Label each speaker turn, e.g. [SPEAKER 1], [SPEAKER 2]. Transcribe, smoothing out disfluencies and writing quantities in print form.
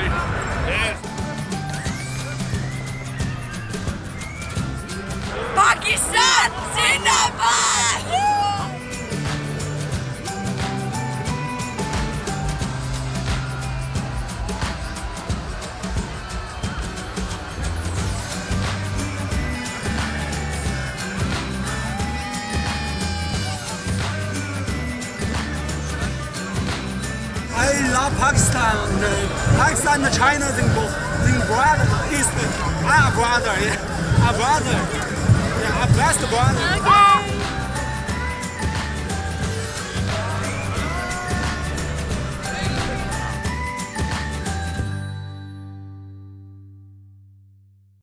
[SPEAKER 1] Yes.
[SPEAKER 2] Pakistan Zindabad!
[SPEAKER 3] I love Pakistan. Pakistan and China they brother is our brother. Yeah, our brother. Yeah, our best brother.